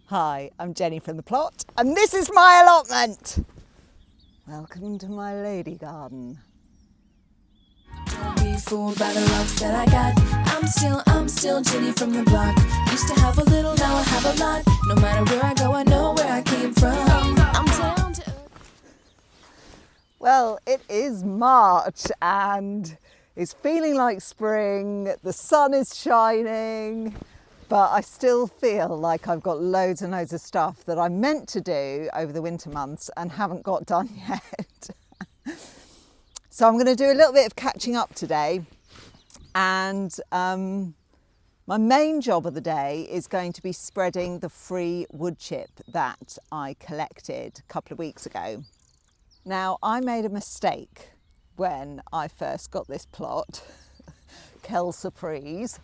Hi, I'm Jenny from the plot, and this is my allotment. Welcome to my lady garden. Don't be fooled by the rocks that I got. I'm still Jenny from the block. Used to have a little, now I have a lot. No matter where I go, I know where I came from. I'm down to earth. Well, it is March and it's feeling like spring. The sun is shining, but I still feel like I've got loads and loads of stuff that I meant to do over the winter months and haven't got done yet. So I'm going to do a little bit of catching up today, and my main job of the day is going to be spreading the free wood chip that I collected a couple of weeks ago. Now, I made a mistake when I first got this plot. Quelle surprise.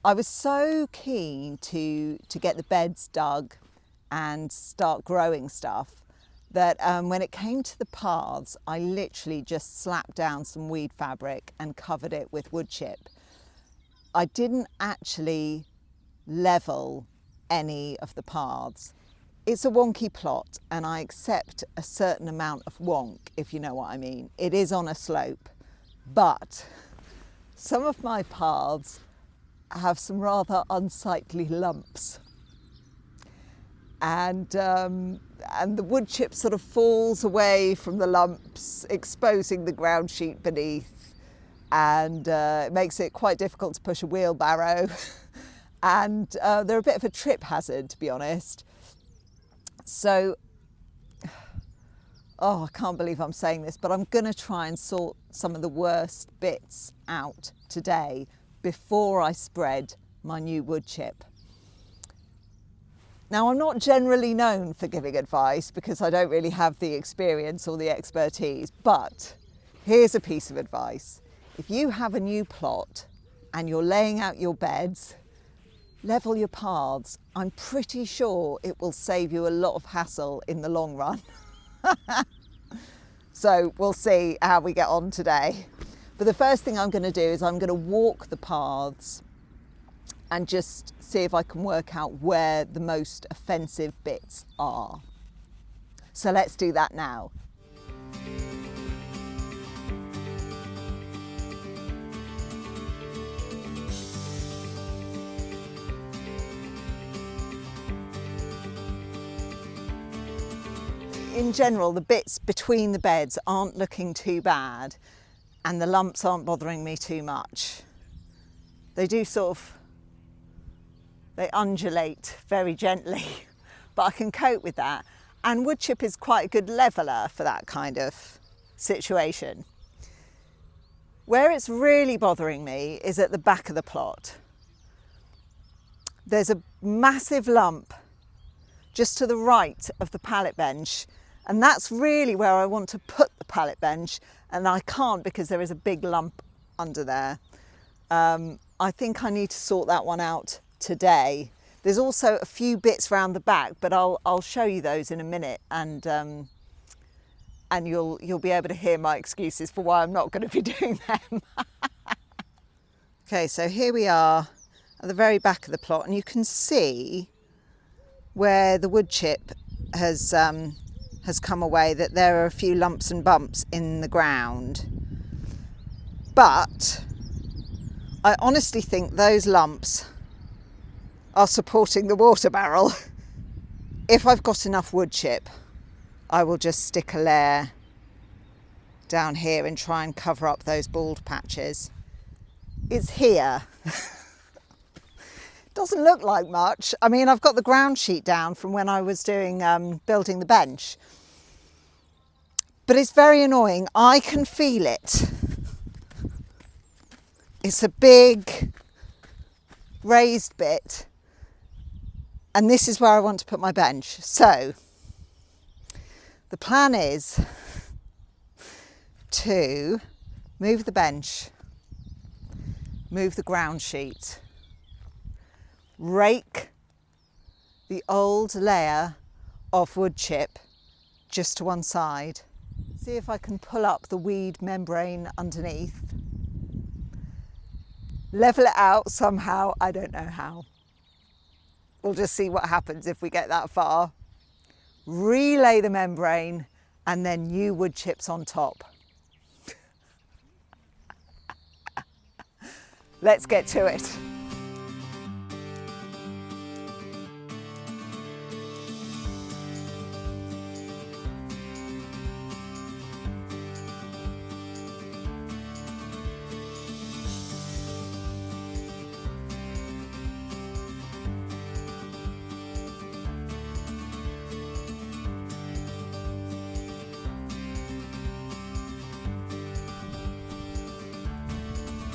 I was so keen to get the beds dug and start growing stuff that when it came to the paths, I literally just slapped down some weed fabric and covered it with wood chip. I didn't actually level any of the paths. It's a wonky plot and I accept a certain amount of wonk, if you know what I mean. It is on a slope, but some of my paths have some rather unsightly lumps. And the wood chip sort of falls away from the lumps, exposing the ground sheet beneath, and it makes it quite difficult to push a wheelbarrow. And they're a bit of a trip hazard, to be honest. So, I can't believe I'm saying this, but I'm going to try and sort some of the worst bits out today before I spread my new wood chip. Now, I'm not generally known for giving advice because I don't really have the experience or the expertise, but here's a piece of advice. If you have a new plot and you're laying out your beds, level your paths. I'm pretty sure it will save you a lot of hassle in the long run. So we'll see how we get on today. But the first thing I'm going to do is I'm going to walk the paths and just see if I can work out where the most offensive bits are. So let's do that now. In general, the bits between the beds aren't looking too bad and the lumps aren't bothering me too much. They do they undulate very gently, but I can cope with that. And wood chip is quite a good leveler for that kind of situation. Where it's really bothering me is at the back of the plot. There's a massive lump just to the right of the pallet bench, and that's really where I want to put the pallet bench, and I can't because there is a big lump under there. I think I need to sort that one out today. There's also a few bits round the back, but I'll show you those in a minute, and you'll be able to hear my excuses for why I'm not going to be doing them. Okay, so here we are at the very back of the plot, and you can see where the wood chip has come away, that there are a few lumps and bumps in the ground. But I honestly think those lumps are supporting the water barrel. If I've got enough wood chip, I will just stick a layer down here and try and cover up those bald patches. It's here. Doesn't look like much. I mean, I've got the ground sheet down from when I was doing building the bench, but it's very annoying. I can feel it. It's a big raised bit, and this is where I want to put my bench. So the plan is to move the bench, move the ground sheet, rake the old layer of wood chip just to one side, see if I can pull up the weed membrane underneath, level it out somehow, I don't know how. We'll just see what happens if we get that far. Relay the membrane and then new wood chips on top. Let's get to it.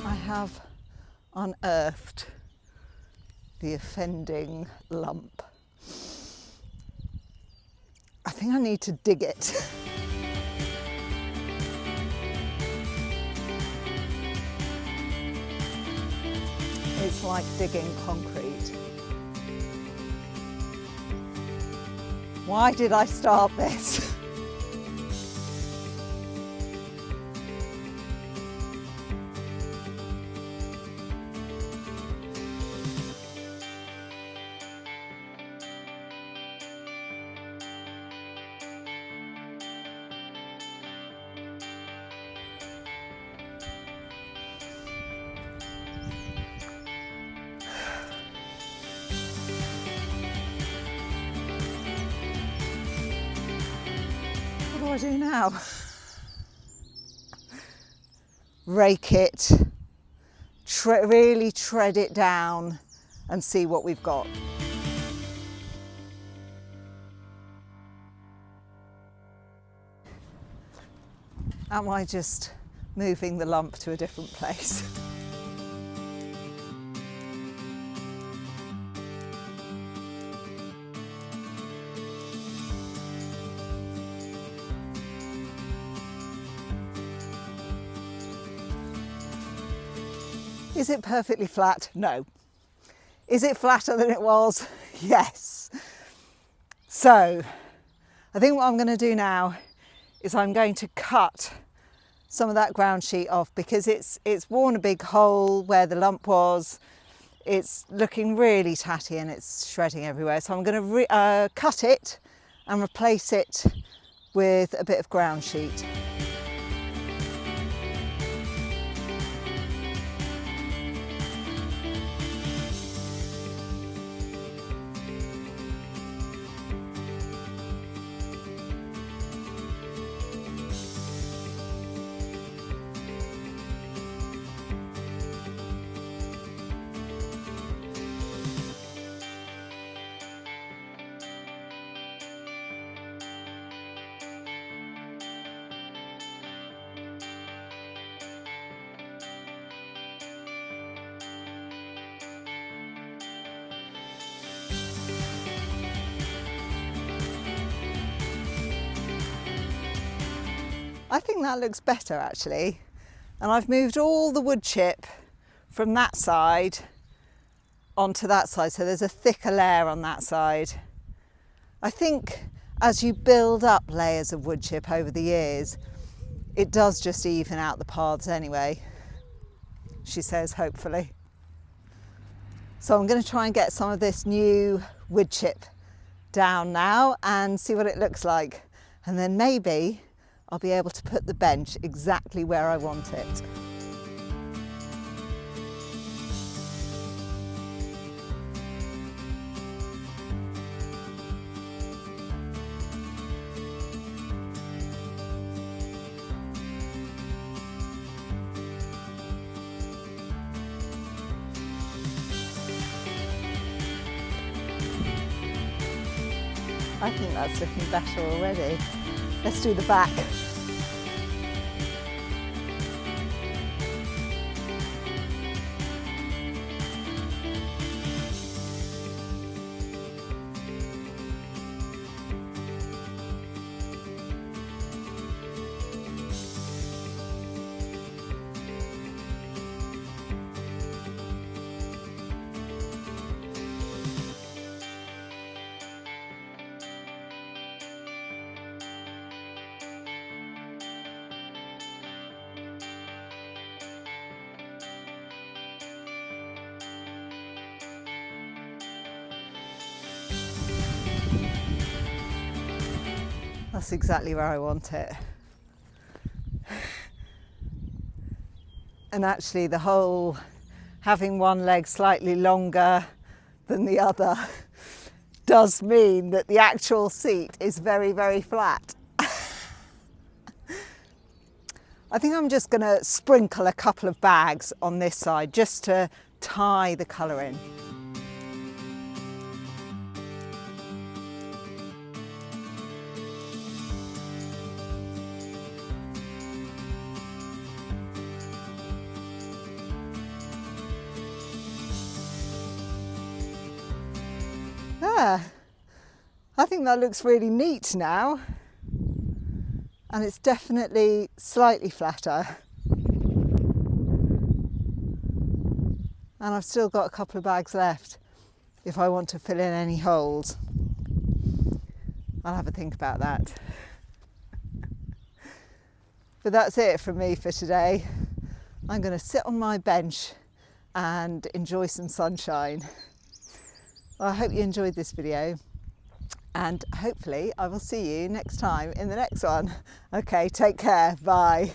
I have unearthed the offending lump. I think I need to dig it. It's like digging concrete. Why did I start this? What do I do now? Rake it, really tread it down and see what we've got. Am I just moving the lump to a different place? Is it perfectly flat? No. Is it flatter than it was? Yes. So I think what I'm going to do now is I'm going to cut some of that ground sheet off because it's worn a big hole where the lump was. It's looking really tatty and it's shredding everywhere. So I'm going to cut it and replace it with a bit of ground sheet. I think that looks better actually. And I've moved all the wood chip from that side onto that side, so there's a thicker layer on that side. I think as you build up layers of wood chip over the years, it does just even out the paths anyway, she says, hopefully. So I'm going to try and get some of this new wood chip down now and see what it looks like. And then maybe I'll be able to put the bench exactly where I want it. I think that's looking better already. Let's do the back. That's exactly where I want it. And actually the whole having one leg slightly longer than the other does mean that the actual seat is very, very flat. I think I'm just going to sprinkle a couple of bags on this side just to tie the colour in. I think that looks really neat now, and it's definitely slightly flatter, and I've still got a couple of bags left if I want to fill in any holes. I'll have a think about that. But that's it from me for today. I'm going to sit on my bench and enjoy some sunshine. Well, I hope you enjoyed this video, and hopefully I will see you next time in the next one. Okay, take care, bye.